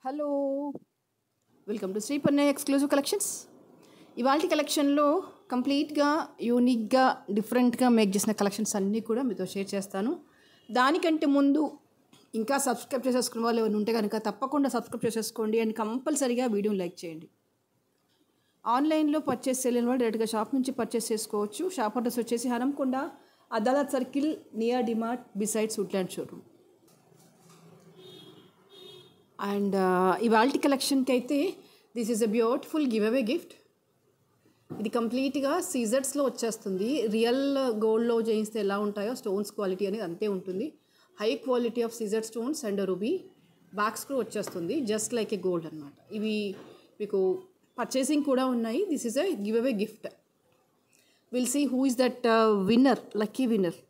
Hello, welcome to Shri Panne exclusive collections. ఇవాళ కలెక్షన్లో కంప్లీట్గా యూనిక్గా డిఫరెంట్గా మేక్ చేసిన కలెక్షన్స్ అన్నీ కూడా మీతో షేర్ చేస్తాను. దానికంటే ముందు ఇంకా సబ్స్క్రైబ్ చేసేసుకున్న వాళ్ళు ఎవరు ఉంటే కనుక తప్పకుండా సబ్స్క్రైబ్ చేసేసుకోండి అండ్ కంపల్సరీగా వీడియోని లైక్ చేయండి. ఆన్లైన్లో పర్చేస్ చేయలేని వాళ్ళు డైరెక్ట్గా షాప్ నుంచి పర్చేస్ చేసుకోవచ్చు. షాప్ అడ్రస్ వచ్చేసి Hanamkonda, Adalat circle, near DMart, besides Woodland showroom. And ఇవాళ కలెక్షన్కి అయితే this is a beautiful give away gift. ఇది కంప్లీట్గా సీజర్స్లో వచ్చేస్తుంది. రియల్ గోల్డ్లో చేయిస్తే ఎలా ఉంటాయో స్టోన్స్ క్వాలిటీ అనేది అంతే ఉంటుంది. High quality of Caesar stones and ruby back screw వచ్చేస్తుంది, జస్ట్ లైక్ ఏ గోల్డ్ అనమాట. ఇవి మీకు పర్చేసింగ్ కూడా ఉన్నాయి. This is a give away gift. Will see who is that winner, lucky winner.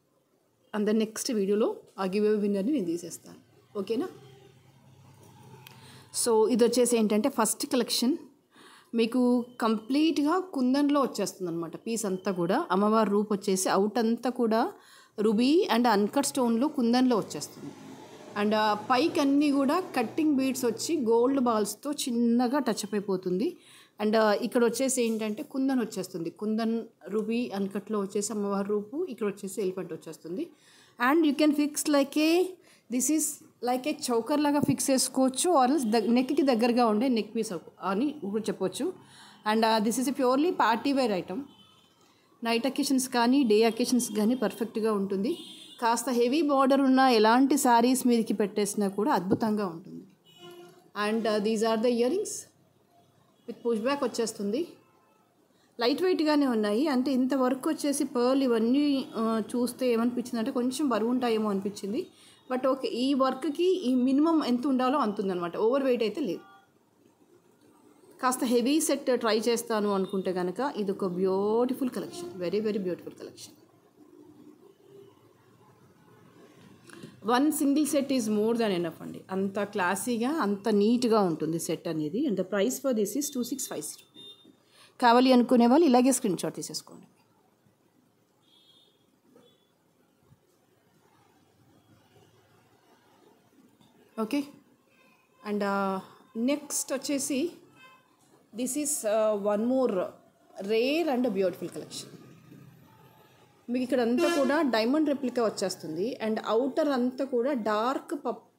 And the next వీడియోలో ఆ give away విన్నర్ని నేను తీసేస్తాను. ఓకేనా? సో ఇది వచ్చేసి ఏంటంటే ఫస్ట్ కలెక్షన్ మీకు కంప్లీట్గా కుందన్లో వచ్చేస్తుంది అనమాట. పీస్ అంతా కూడా అమ్మవారి రూప్ వచ్చేసి అవుట్ అంతా కూడా రుబీ అండ్ అన్కట్ స్టోన్లో కుందన్లో వచ్చేస్తుంది. అండ్ పైకి అన్నీ కూడా కట్టింగ్ బీడ్స్ వచ్చి గోల్డ్ బాల్స్తో చిన్నగా టచ్ అప్ అయిపోతుంది. అండ్ ఇక్కడ వచ్చేసి ఏంటంటే కుందన్ వచ్చేస్తుంది. కుందన్ రుబీ అన్కట్లో వచ్చేసి అమ్మవారి రూపు, ఇక్కడ వచ్చేసి ఎలిఫెంట్ వచ్చేస్తుంది. And you can fix like a this is like a choker లాగా ఫిక్స్ చేసుకోవచ్చు, ఆర్ నెక్కి దగ్గరగా ఉండే నెక్ పీస్ అని కూడా చెప్పవచ్చు. And this is a purely party wear item. Night occasions కానీ డే అకేషన్స్ కానీ పర్ఫెక్ట్గా ఉంటుంది. కాస్త హెవీ బార్డర్ ఉన్న ఎలాంటి శారీస్ మీదకి పెట్టేసినా కూడా అద్భుతంగా ఉంటుంది. And these are the earrings with push back వచ్చేస్తుంది. లైట్ వెయిట్గానే ఉన్నాయి. అంటే ఇంత వర్క్ వచ్చేసి పర్ల్ ఇవన్నీ చూస్తే ఏమనిపించింది అంటే కొంచెం బరువు ఉంటాయేమో అనిపించింది. బట్ ఓకే, ఈ వర్క్కి ఈ మినిమం ఎంత ఉండాలో అంత ఉందన్నమాట. ఓవర్ వెయిట్ అయితే లేదు. కాస్త హెవీ సెట్ ట్రై చేస్తాను అనుకుంటే కనుక ఇది ఒక beautiful collection, very very beautiful collection. One single set is more than enough అండి. అంత క్లాసీగా అంత నీట్గా ఉంటుంది సెట్ అనేది. And the price for this is 2650. కావాలి అనుకునే వాళ్ళు ఇలాగే స్క్రీన్ షాట్ తీసేసుకోండి. ఓకే. అండ్ నెక్స్ట్ వచ్చేసి this is one more rare and beautiful collection. మీకు ఇక్కడ అంతా కూడా డైమండ్ రెప్లికా వచ్చేస్తుంది. అండ్ అవుటర్ అంతా కూడా డార్క్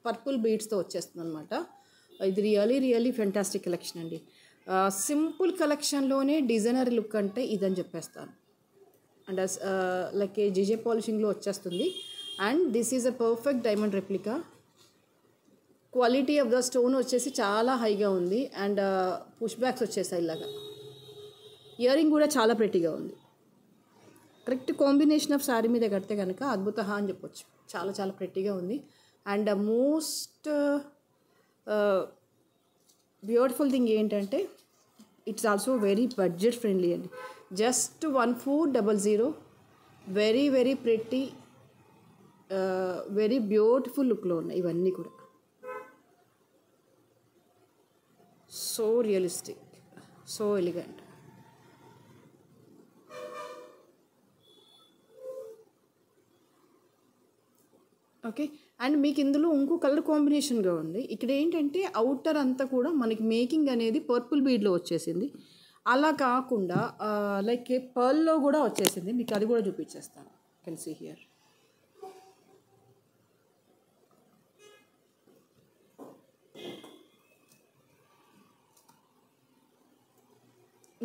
పర్పుల్ బీడ్స్తో వచ్చేస్తుంది అనమాట. ఇది రియలీ ఫెంటాస్టిక్ కలెక్షన్ అండి. సింపుల్ కలెక్షన్లోనే డిజైనర్ లుక్ అంటే ఇదని చెప్పేస్తాను. అండ్ లైక్ ఏ జీజే పాలిషింగ్లో వచ్చేస్తుంది. And this is a perfect diamond replica. Quality of the stone వచ్చేసి చాలా హైగా ఉంది. అండ్ పుష్ బ్యాక్స్ వచ్చేసాయి ఇలాగా. ఇయర్ రింగ్ కూడా చాలా ప్రెట్టీగా ఉంది. కరెక్ట్ కాంబినేషన్ ఆఫ్ శారీ మీద కడితే కనుక అద్భుత అని చెప్పొచ్చు. చాలా ప్రెట్టీగా ఉంది. అండ్ మోస్ట్ బ్యూటిఫుల్ థింగ్ ఏంటంటే it's also very budget friendly అండి. Just 1400. Very pretty, very beautiful లుక్లో ఉన్నాయి ఇవన్నీ కూడా. So realistic, so elegant. Okay. And మీకు ఇందులో ఇంకో కలర్ కాంబినేషన్గా ఉంది. ఇక్కడ ఏంటంటే అవుటర్ అంతా కూడా మనకి మేకింగ్ అనేది పర్పుల్ బీడ్లో వచ్చేసింది. అలా కాకుండా లైక్ పర్ల్లో కూడా వచ్చేసింది. మీకు అది కూడా చూపించేస్తాను. Can see here.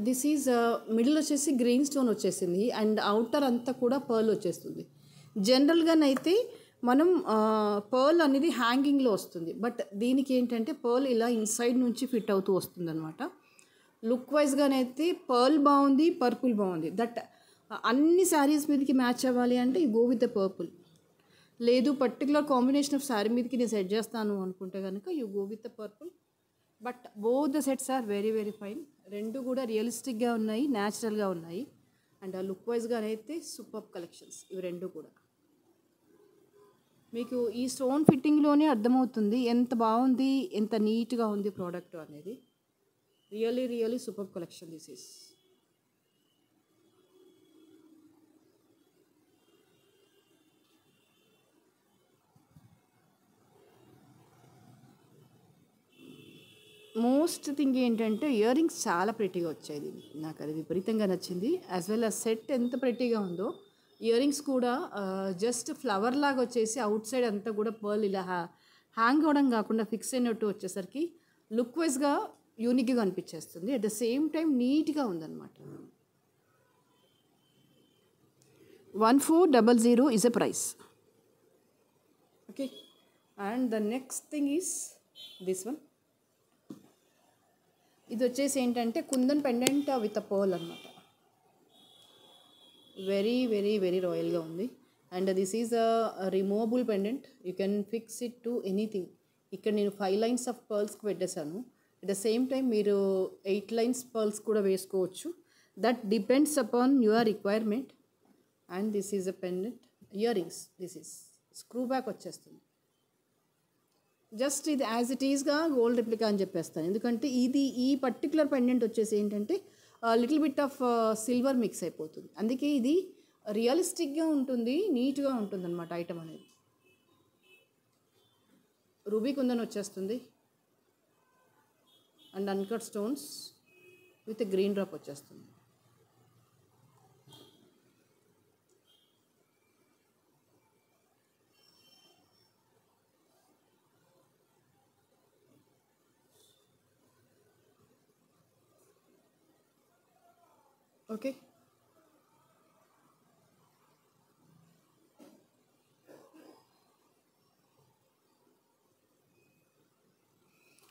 This is middle వచ్చేసి గ్రీన్ స్టోన్ వచ్చేసింది. అండ్ అవుటర్ అంతా కూడా పర్ల్ వచ్చేస్తుంది. జనరల్గానైతే మనం పర్ల్ అనేది హ్యాంగింగ్లో వస్తుంది. బట్ దీనికి ఏంటంటే పర్ల్ ఇలా ఇన్సైడ్ నుంచి ఫిట్ అవుతూ వస్తుంది అనమాట. లుక్ వైజ్గానైతే పర్ల్ బాగుంది, పర్పుల్ బాగుంది. దట్ అన్ని శారీస్ మీదకి మ్యాచ్ అవ్వాలి అంటే you go with the purple. లేదు పర్టికులర్ కాంబినేషన్ ఆఫ్ శారీ మీదకి నేను సెట్ చేస్తాను అనుకుంటే కనుక you go with the purple. But both the sets are very fine. రెండు కూడా రియలిస్టిక్గా ఉన్నాయి, న్యాచురల్గా ఉన్నాయి. అండ్ లుక్ వైజ్గా అయితే సూపర్ కలెక్షన్స్ ఇవి రెండు కూడా. మీకు ఈ స్టోన్ ఫిట్టింగ్లోనే అర్థమవుతుంది ఎంత బాగుంది, ఎంత నీట్గా ఉంది ప్రోడక్ట్ అనేది. Really super collection this is. Most thing ఏంటంటే ఇయర్ రింగ్స్ చాలా ప్రెట్టీగా వచ్చాయి దీనికి. నాకు అది విపరీతంగా నచ్చింది. యాజ్ వెల్ as సెట్ ఎంత ప్రెట్టీగా ఉందో ఇయర్ రింగ్స్ కూడా జస్ట్ ఫ్లవర్ లాగా వచ్చేసి అవుట్ సైడ్ అంతా కూడా పర్ల్ ఇలా హ్యాంగ్ అవ్వడం కాకుండా ఫిక్స్ అయినట్టు వచ్చేసరికి లుక్ వైజ్గా యూనిక్గా అనిపించేస్తుంది. అట్ ద సేమ్ టైం నీట్గా ఉందన్నమాట. 1400 is a price. Okay, and the next thing is this one. ఇది వచ్చేసి ఏంటంటే kundan pendant with a pearl అనమాట. వెరీ వెరీ వెరీ రాయల్గా ఉంది. And this is a removable pendant. You can fix it to anything. ఇక్కడ నేను 5 lines of పర్ల్స్కి పెట్టేశాను. At the same time మీరు 8 lines pearls కూడా వేసుకోవచ్చు. That depends upon your requirement. And this is a pendant ear rings. This is screw back వచ్చేస్తుంది. Just ఇది as it ఈస్గా gold replica అని చెప్పేస్తాను. ఎందుకంటే ఈ పర్టికులర్ పెండెంట్ వచ్చేసి ఏంటంటే little bit of silver mix అయిపోతుంది. అందుకే ఇది రియలిస్టిక్గా ఉంటుంది, నీట్గా ఉంటుంది అనమాట ఐటమ్ అనేది. రూబీ కుందన్ వచ్చేస్తుంది and uncut stones with green drop వచ్చేస్తుంది. Okay,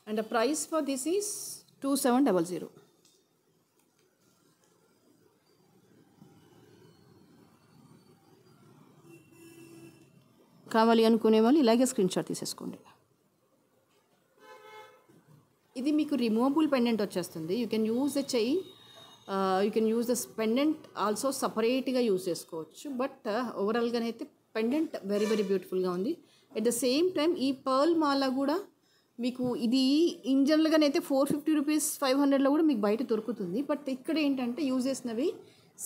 and the price for this is 2700. కావాలి అనుకునే వాళ్ళు ఇలాగే స్క్రీన్ షాట్ తీసేసుకోండి. ఇది మీకు రిమూవబుల్ పెండెంట్ వచ్చేస్తుంది. You can use the chain, you can use the pendant also సపరేట్గా యూజ్ చేసుకోవచ్చు. బట్ ఓవరాల్గానైతే పెండెంట్ వెరీ వెరీ బ్యూటిఫుల్గా ఉంది. ఎట్ ద సేమ్ టైం ఈ పర్ల్ మాల కూడా మీకు ఇది ఇన్ జనరల్గానైతే 450 రూపీస్ 500లో కూడా మీకు బయట దొరుకుతుంది. బట్ ఇక్కడ ఏంటంటే యూజ్ చేసినవి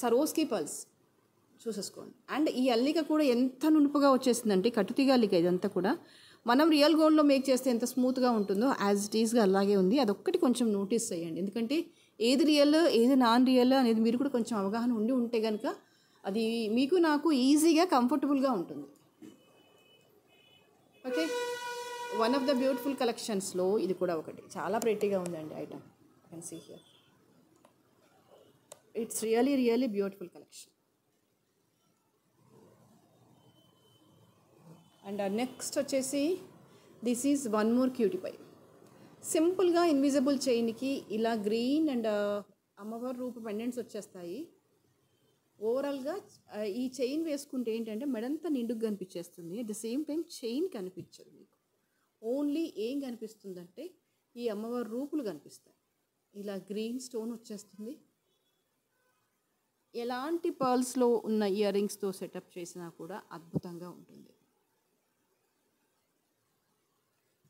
సరోస్కి పర్ల్స్ చూసేసుకోండి. అండ్ ఈ అల్లిక కూడా ఎంత నునుపుగా వచ్చేసిందంటే కట్టుతీగ అల్లిక ఇదంతా కూడా. మనం రియల్ గోల్డ్లో మేక్ చేస్తే ఎంత స్మూత్గా ఉంటుందో యాజ్ ఇట్ ఈస్గా అలాగే ఉంది. అదొక్కటి కొంచెం నోటీస్ చేయండి. ఎందుకంటే ఏది రియల్ ఏది నాన్ రియల్ అనేది మీరు కూడా కొంచెం అవగాహన ఉంటే కనుక అది మీకు నాకు ఈజీగా కంఫర్టబుల్గా ఉంటుంది. Okay, one of the beautiful కలెక్షన్స్లో ఇది కూడా ఒకటి. చాలా ప్రెట్టీగా ఉందండి item. You can see here. It's really really beautiful collection. And next వచ్చేసి this is one more cutie pie. సింపుల్గా ఇన్విజిబుల్ చైన్కి ఇలా గ్రీన్ అండ్ అమ్మవారి రూప పెండెంట్స్ వచ్చేస్తాయి. ఓవరాల్గా ఈ చైన్ వేసుకుంటే ఏంటంటే మెడంతా నిండుగా కనిపించేస్తుంది. At the same time chain కనిపించదు మీకు. ఓన్లీ ఏం కనిపిస్తుందంటే ఈ అమ్మవారి రూపులు కనిపిస్తాయి. ఇలా గ్రీన్ స్టోన్ వచ్చేస్తుంది. ఎలాంటి పర్ల్స్లో ఉన్న ఇయర్ రింగ్స్తో సెటప్ చేసినా కూడా అద్భుతంగా ఉంటుంది.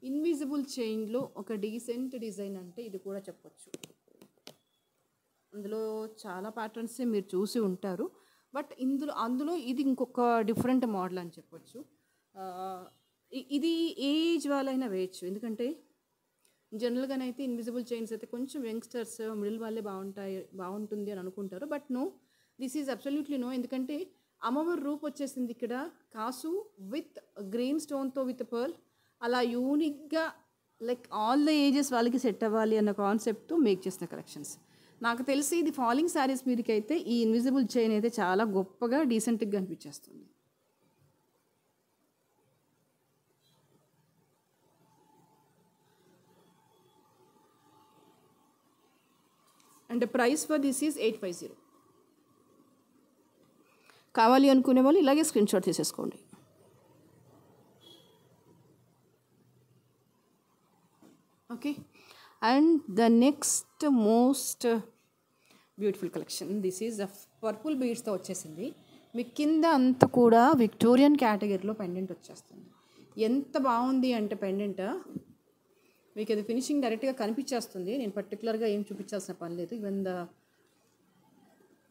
ఇన్విజిబుల్ చైన్లో ఒక డీసెంట్ డిజైన్ అంటే ఇది కూడా చెప్పొచ్చు. అందులో చాలా ప్యాటర్న్సే మీరు చూసి ఉంటారు. బట్ అందులో ఇది ఇంకొక డిఫరెంట్ మోడల్ అని చెప్పొచ్చు. ఇది ఏజ్ వాళ్ళైనా వేయచ్చు. ఎందుకంటే జనరల్గానైతే ఇన్విజిబుల్ చైన్స్ అయితే కొంచెం యంగ్స్టర్స్ మిడిల్ వాళ్ళే బాగుంటుంది అని అనుకుంటారు. But no, this is absolutely no. ఎందుకంటే అమ్మవారి రూప్ వచ్చేసింది ఇక్కడ కాసు విత్ గ్రీన్ స్టోన్తో విత్ పర్ల్. అలా యూనిక్గా లైక్ ఆల్ ద ఏజెస్ వాళ్ళకి సెట్ అవ్వాలి అన్న కాన్సెప్ట్తో మేక్ చేసిన కలెక్షన్స్. నాకు తెలిసి ఇది ఫాలింగ్ శారీస్ మీదకి అయితే ఈ ఇన్విజిబుల్ చైన్ అయితే చాలా గొప్పగా డీసెంట్గా కనిపించేస్తుంది. And price for this is 850. కావాలి అనుకునే వాళ్ళు ఇలాగే స్క్రీన్ షాట్ తీసేసుకోండి. Okay, and the next most beautiful collection this is purple బీడ్స్తో వచ్చేసింది. మీ కింద అంతా కూడా విక్టోరియన్ కేటగిరీలో పెండెంట్ వచ్చేస్తుంది. ఎంత బాగుంది అంటే పెండెంట్ మీకు అది ఫినిషింగ్ డైరెక్ట్గా కనిపించేస్తుంది. నేను పర్టికులర్గా ఏం చూపించాల్సిన పని లేదు. ఈవెన్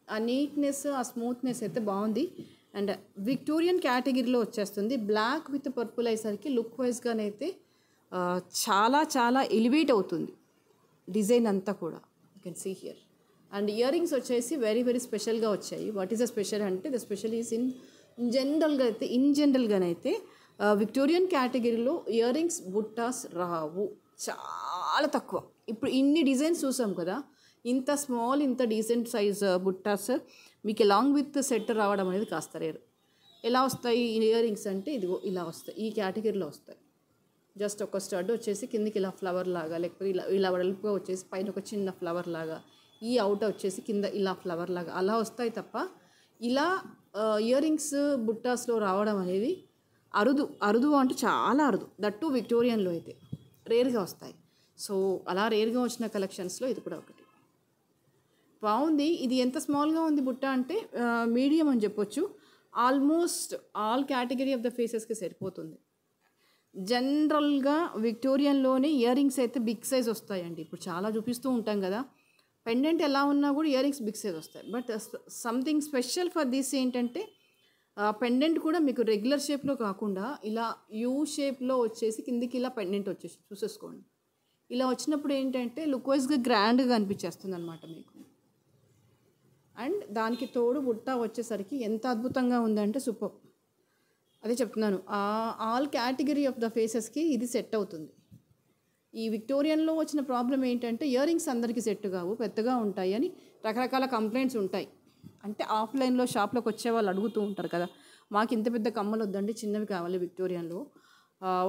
ఆ నీట్నెస్ ఆ స్మూత్నెస్ అయితే బాగుంది. అండ్ విక్టోరియన్ కేటగిరీలో వచ్చేస్తుంది. బ్లాక్ విత్ పర్పుల్ అయ్యేసరికి లుక్ వైజ్గానైతే చాలా చాలా ఎలివేట్ అవుతుంది. డిజైన్ అంతా కూడా you can see here. And ear rings వచ్చేసి వెరీ వెరీ స్పెషల్గా వచ్చాయి. వాట్ ఈస్ ద స్పెషల్ అంటే ద స్పెషల్ ఈజ్ ఇన్ జనరల్గానైతే విక్టోరియన్ కేటగిరీలో ఇయర్ రింగ్స్ బుట్టాస్ రావు, చాలా తక్కువ. ఇప్పుడు ఇన్ని డిజైన్స్ చూసాం కదా, ఇంత స్మాల్ ఇంత డీసెంట్ సైజ్ బుట్టాస్ మీకు లాంగ్ విత్ సెట్ రావడం అనేది కాస్త రేరు. ఎలా వస్తాయి ఇయర్ రింగ్స్ అంటే ఇదిగో ఇలా వస్తాయి, ఈ కేటగిరీలో వస్తాయి. జస్ట్ ఒక స్టడ్ వచ్చేసి కిందికి ఇలా ఫ్లవర్ లాగా, లేకపోతే ఇలా ఇలా వెడల్పుగా వచ్చేసి పైన ఒక చిన్న ఫ్లవర్ లాగా, ఈ అవుట్ వచ్చేసి కింద ఇలా ఫ్లవర్ లాగా అలా వస్తాయి తప్ప ఇలా ఇయర్ రింగ్స్ బుట్టాస్లో రావడం అనేది అరుదు అంటే చాలా అరుదు. దట్టు విక్టోరియన్లో అయితే రేర్గా వస్తాయి. సో అలా రేర్గా వచ్చిన కలెక్షన్స్లో ఇది కూడా ఒకటి. బాగుంది. ఇది ఎంత స్మాల్గా ఉంది బుట్ట అంటే మీడియం అని చెప్పొచ్చు. Almost all category of the ఫేసెస్కి సరిపోతుంది. జనరల్గా విక్టోరియన్లోనే ఇయర్ రింగ్స్ అయితే బిగ్ సైజ్ వస్తాయండి. ఇప్పుడు చాలా చూపిస్తూ ఉంటాం కదా, పెండెంట్ ఎలా ఉన్నా కూడా ఇయర్ రింగ్స్ బిగ్ సైజ్ వస్తాయి. But something special for this ఏంటంటే పెండెంట్ కూడా మీకు రెగ్యులర్ షేప్లో కాకుండా ఇలా యూ షేప్లో వచ్చేసి కిందికి ఇలా పెండెంట్ వచ్చేసి చూసేసుకోండి. ఇలా వచ్చినప్పుడు ఏంటంటే లుక్ వైజ్గా గ్రాండ్గా అనిపించేస్తుంది అనమాట మీకు. అండ్ దానికి తోడు బుట్ట వచ్చేసరికి ఎంత అద్భుతంగా ఉందంటే సూపర్. అదే చెప్తున్నాను, ఆల్ కేటగిరీ ఆఫ్ ద ఫేసెస్కి ఇది సెట్ అవుతుంది. ఈ విక్టోరియన్లో వచ్చిన ప్రాబ్లం ఏంటంటే ఇయర్ రింగ్స్ అందరికీ సెట్ కావు, పెద్దగా ఉంటాయి అని రకరకాల కంప్లైంట్స్ ఉంటాయి. అంటే ఆఫ్లైన్లో షాప్లోకి వచ్చే వాళ్ళు అడుగుతూ ఉంటారు కదా, మాకు ఇంత పెద్ద కమ్మలు వద్దండి, చిన్నవి కావాలి విక్టోరియన్లో.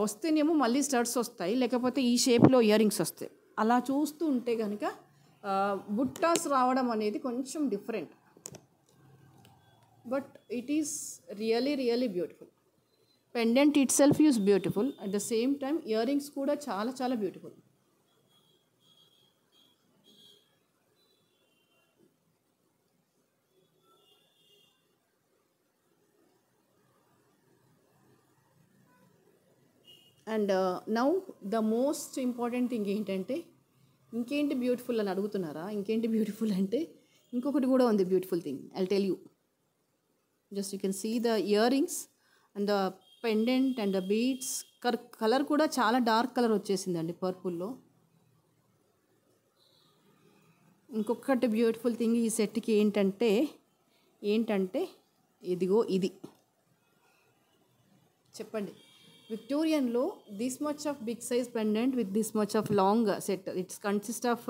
వస్తేనేమో మళ్ళీ స్టడ్స్ వస్తాయి, లేకపోతే ఈ షేప్లో ఇయర్ రింగ్స్ వస్తాయి. అలా చూస్తూ ఉంటే కనుక బుట్టాస్ రావడం అనేది కొంచెం different. But it is really really beautiful. Pendant it self is beautiful, at the same time ear rings కూడా చాలా చాలా beautiful. And now the most important thing ఏంటంటే, ఇంకేంటి బ్యూటిఫుల్ అని అడుగుతున్నారా? ఇంకేంటి బ్యూటిఫుల్ అంటే ఇంకొకటి కూడా ఉంది beautiful thing. I tell you. Just you can see the earrings and the pendant and the beads. Colour కూడా చాలా డార్క్ కలర్ వచ్చేసిందండి పర్పుల్లో. ఇంకొకటి బ్యూటిఫుల్ థింగ్ ఈ సెట్కి ఏంటంటే ఇదిగో ఇది. చెప్పండి, విక్టోరియన్లో this much of big size pendant with this much of long set, it's consist of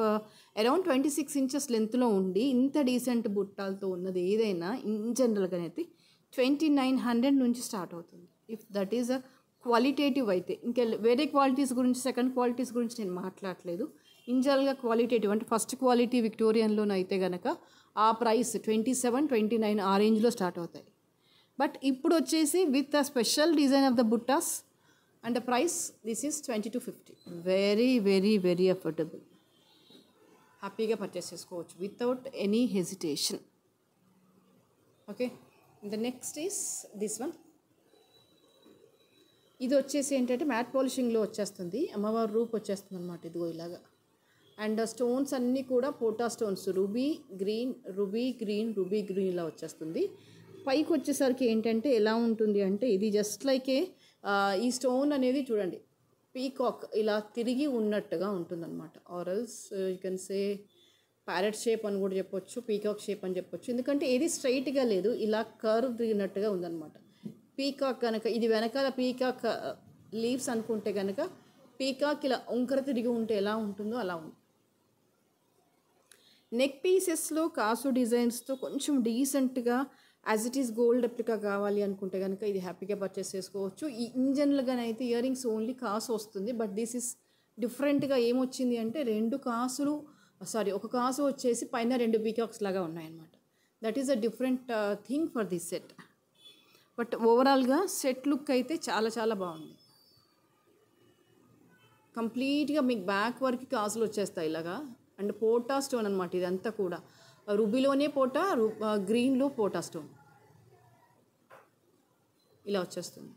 around 26 inches లెంత్లో ఉండి ఇంత డీసెంట్ బుట్టాలతో ఉన్నది ఏదైనా ఇన్ జనరల్గానైతే 2900 నుంచి స్టార్ట్ అవుతుంది. If that is a qualitative అయితే. ఇంకా వేరే క్వాలిటీస్ గురించి, సెకండ్ క్వాలిటీస్ గురించి నేను మాట్లాడలేదు. ఇన్ జనరల్గా క్వాలిటేటివ్ అంటే ఫస్ట్ క్వాలిటీ విక్టోరియన్లోనైతే కనుక ఆ ప్రైస్ 27, 29 ఆ రేంజ్లో స్టార్ట్ అవుతాయి. బట్ ఇప్పుడు వచ్చేసి with the special design of the బుట్టాస్ and the price this is 2250. Very very very affordable. హ్యాపీగా పర్చేస్ చేసుకోవచ్చు without any hesitation. Okay, the next is this one. ఇది వచ్చేసి ఏంటంటే మ్యాట్ పాలిషింగ్లో వచ్చేస్తుంది, అమ్మవారి రూప్ వచ్చేస్తుంది అనమాట. ఇదిగో ఇలాగా. అండ్ స్టోన్స్ అన్నీ కూడా పోటా స్టోన్స్, రూబీ గ్రీన్ ఇలా వచ్చేస్తుంది. పైకి వచ్చేసరికి ఏంటంటే ఎలా ఉంటుంది అంటే ఇది జస్ట్ లైక్ ఈ స్టోన్ అనేది చూడండి పీకాక్ ఇలా తిరిగి ఉన్నట్టుగా ఉంటుందన్నమాట. ఆరల్స్ you can say parrot shape అని కూడా చెప్పొచ్చు, పీకాక్ షేప్ అని చెప్పొచ్చు. ఎందుకంటే ఏది స్ట్రైట్గా లేదు, ఇలా కర్వ్ తిరిగినట్టుగా ఉందన్నమాట. పీకాక్ కనుక ఇది వెనకాల పీకాక్ లీవ్స్ అనుకుంటే కనుక పీకాక్ ఇలా వంకర తిరిగి ఉంటే ఎలా ఉంటుందో అలా ఉంది. నెక్ పీసెస్లో కాసు డిజైన్స్తో కొంచెం డీసెంట్గా as it is gold replica కావాలి అనుకుంటే కనుక ఇది హ్యాపీగా పర్చేస్ చేసుకోవచ్చు. ఈ ఇన్ జనరల్గానైతే ఇయర్ రింగ్స్ ఓన్లీ కాసు వస్తుంది. బట్ దిస్ ఇస్ డిఫరెంట్గా ఏమొచ్చింది అంటే ఒక కాసు వచ్చేసి పైన 2 పీకాక్స్ లాగా ఉన్నాయన్నమాట. That is a different thing for this set. But ఓవరాల్గా సెట్ లుక్ అయితే చాలా చాలా బాగుంది. కంప్లీట్గా మీకు బ్యాక్ వరకు కాసులు వచ్చేస్తాయి ఇలాగా. అండ్ పోటా స్టోన్ అనమాట ఇదంతా కూడా. రుబీలోనే పోటా, గ్రీన్లో పోటా స్టోన్ ఇలా వచ్చేస్తుంది.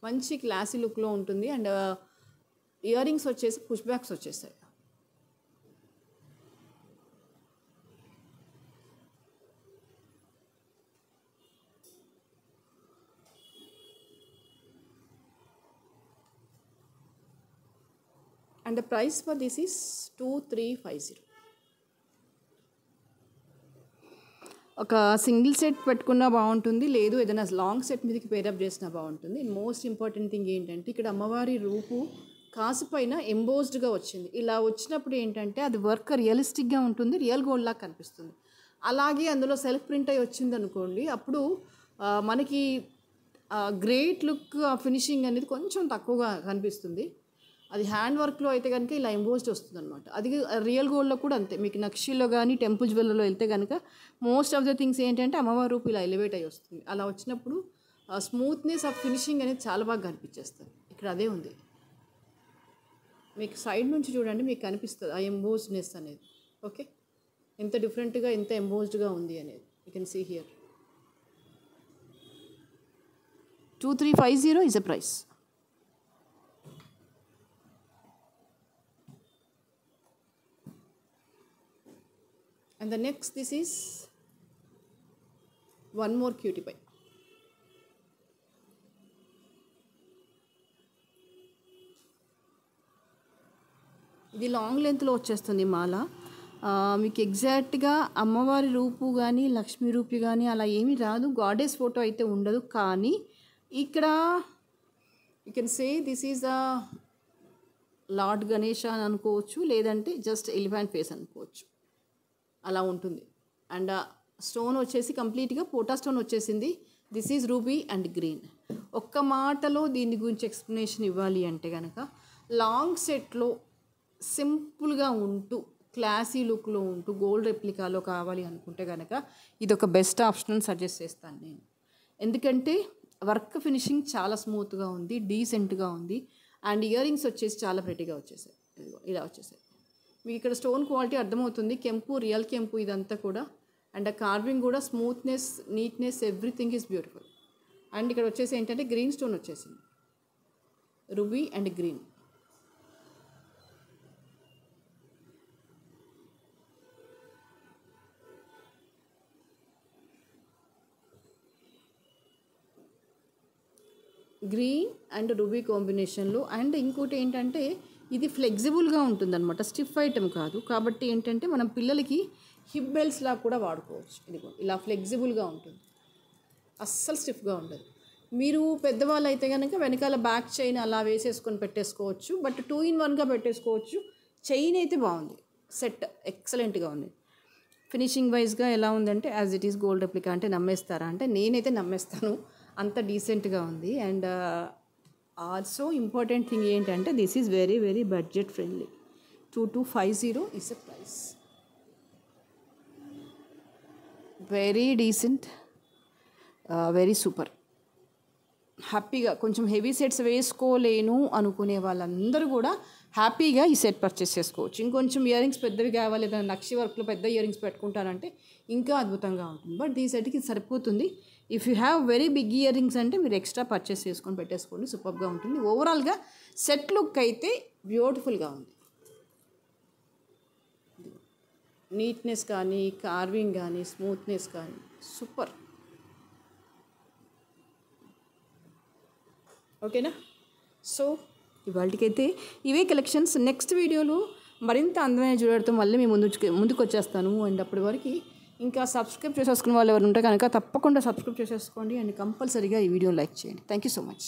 మంచి క్లాసీ లుక్లో ఉంటుంది. అండ్ ఇయర్ రింగ్స్ వచ్చేసి పుష్ బ్యాక్స్ వచ్చేస్తాయి. And the price for this is 2350. ఒక సింగిల్ సెట్ పెట్టుకున్నా బాగుంటుంది, లేదు ఏదైనా లాంగ్ సెట్ మీదకి పేరప్ చేసినా బాగుంటుంది. మోస్ట్ ఇంపార్టెంట్ థింగ్ ఏంటంటే ఇక్కడ అమ్మవారి రూపు కాసు పైన ఎంబోస్డ్గా వచ్చింది. ఇలా వచ్చినప్పుడు ఏంటంటే అది వర్క్ రియలిస్టిక్గా ఉంటుంది, రియల్ గోల్డ్ లాగా కనిపిస్తుంది. అలాగే అందులో సెల్ఫ్ ప్రింట్ అయి వచ్చింది అనుకోండి, అప్పుడు మనకి గ్రేట్ లుక్ ఫినిషింగ్ అనేది కొంచెం తక్కువగా కనిపిస్తుంది. అది హ్యాండ్ వర్క్లో అయితే కనుక ఇలా ఎంబోస్డ్ వస్తుంది అనమాట. అది రియల్ గోల్డ్లో కూడా అంతే. మీకు నక్షీలో కానీ టెంపుల్ జ్యువెలర్లో వెళ్తే కనుక మోస్ట్ ఆఫ్ ద థింగ్స్ ఏంటంటే అమ్మవారి రూపు ఇలా ఎలివేట్ అయ్యి వస్తుంది. అలా వచ్చినప్పుడు స్మూత్నెస్ ఆఫ్ ఫినిషింగ్ అనేది చాలా బాగా కనిపించేస్తుంది. ఇక్కడ అదే ఉంది. మీకు సైడ్ నుంచి చూడండి, మీకు కనిపిస్తుంది ఆ ఎంబోస్డ్నెస్ అనేది. ఓకే, ఎంత డిఫరెంట్గా ఎంత ఎంబోస్డ్గా ఉంది అనేది you can see here. 2350 is a price. And the next, this is one more cutie pie. ఇది లాంగ్ లెంత్లో వచ్చేస్తుంది మాల. మీకు ఎగ్జాక్ట్గా అమ్మవారి రూపు కానీ లక్ష్మీ రూపి కానీ అలా ఏమీ రాదు, గాడెస్ ఫోటో అయితే ఉండదు. కానీ ఇక్కడ you can say this is the lord Ganesh అని అనుకోవచ్చు, లేదంటే జస్ట్ ఎలిఫెంట్ ఫేస్ అనుకోవచ్చు, అలా ఉంటుంది. అండ్ స్టోన్ వచ్చేసి కంప్లీట్గా పోటా స్టోన్ వచ్చేసింది. This is ruby and green. ఒక్క మాటలో దీని గురించి ఎక్స్ప్లెనేషన్ ఇవ్వాలి అంటే కనుక లాంగ్ సెట్లో సింపుల్గా ఉంటూ క్లాసీ లుక్లో ఉంటూ గోల్డ్ రెప్లికాలో కావాలి అనుకుంటే కనుక ఇది ఒక బెస్ట్ ఆప్షన్ సజెస్ట్ చేస్తాను నేను. ఎందుకంటే వర్క్ ఫినిషింగ్ చాలా స్మూత్గా ఉంది, డీసెంట్గా ఉంది. అండ్ ఇయర్ రింగ్స్ వచ్చేసి చాలా ప్రెటీగా వచ్చేసాయి. ఇలా వచ్చేసాయి. మీకు ఇక్కడ స్టోన్ క్వాలిటీ అర్థమవుతుంది, కెంపు రియల్ కెంపు ఇదంతా కూడా. అండ్ ఆ కార్వింగ్ కూడా smoothness, neatness, everything is beautiful. And ఇక్కడ వచ్చేసి ఏంటంటే గ్రీన్ స్టోన్ వచ్చేసింది, ruby and green. Green and ruby కాంబినేషన్లో. అండ్ ఇంకోటి ఏంటంటే ఇది ఫ్లెక్సిబుల్గా ఉంటుందన్నమాట, స్టిఫ్ ఐటమ్ కాదు. కాబట్టి ఏంటంటే మనం పిల్లలకి హిప్ బెల్ట్స్ లాగా కూడా వాడుకోవచ్చు. ఇది ఇలా ఫ్లెక్సిబుల్గా ఉంటుంది, అస్సలు స్టిఫ్గా ఉండదు. మీరు పెద్దవాళ్ళు అయితే కనుక వెనకాల బ్యాక్ చైన్ అలా వేసేసుకొని పెట్టేసుకోవచ్చు, బట్ 2-in-1గా పెట్టేసుకోవచ్చు. చైన్ అయితే బాగుంది, సెట్ ఎక్సలెంట్గా ఉంది. ఫినిషింగ్ వైజ్గా ఎలా ఉందంటే as it is gold replica అంటే నమ్మేస్తారా అంటే నేనైతే నమ్మేస్తాను, అంత డీసెంట్గా ఉంది. అండ్ ఆల్సో ఇంపార్టెంట్ థింగ్ ఏంటంటే this is very very budget friendly. 2250 is a price. Very decent, very super. హ్యాపీగా కొంచెం హెవీ సెట్స్ వేసుకోలేను అనుకునే వాళ్ళందరూ కూడా హ్యాపీగా ఈ సెట్ పర్చేస్ చేసుకోవచ్చు. ఇంకొంచెం ఇయర్ రింగ్స్ పెద్దవి కావాలి, ఏదైనా నక్షి వర్క్లో పెద్ద ఇయర్ రింగ్స్ పెట్టుకుంటారంటే ఇంకా అద్భుతంగా ఉంటుంది. బట్ ఈ సెట్కి సరిపోతుంది. If you have very big earrings అంటే మీరు ఎక్స్ట్రా పర్చేస్ చేసుకొని పెట్టేసుకోండి, సూపర్గా ఉంటుంది. ఓవరాల్గా సెట్ లుక్ అయితే బ్యూటిఫుల్గా ఉంది. నీట్నెస్ కానీ, కార్వింగ్ కానీ, స్మూత్నెస్ కానీ సూపర్. ఓకేనా? సో ఇవాళకైతే ఇవే కలెక్షన్స్. నెక్స్ట్ వీడియోలో మరింత అందమైన జ్యువెలరీతో మళ్ళీ మీ ముందుకు వచ్చేస్తాను. అండ్ అప్పటి వరకు ఇంకా సబ్స్క్రైబ్ చేసేసుకున్న వాళ్ళు ఎవరు ఉంటే కనుక తప్పకుండా సబ్స్క్రైబ్ చేసేసుకోండి. అండ్ కంపల్సరీగా ఈ వీడియో లైక్ చేయండి. Thank you so much.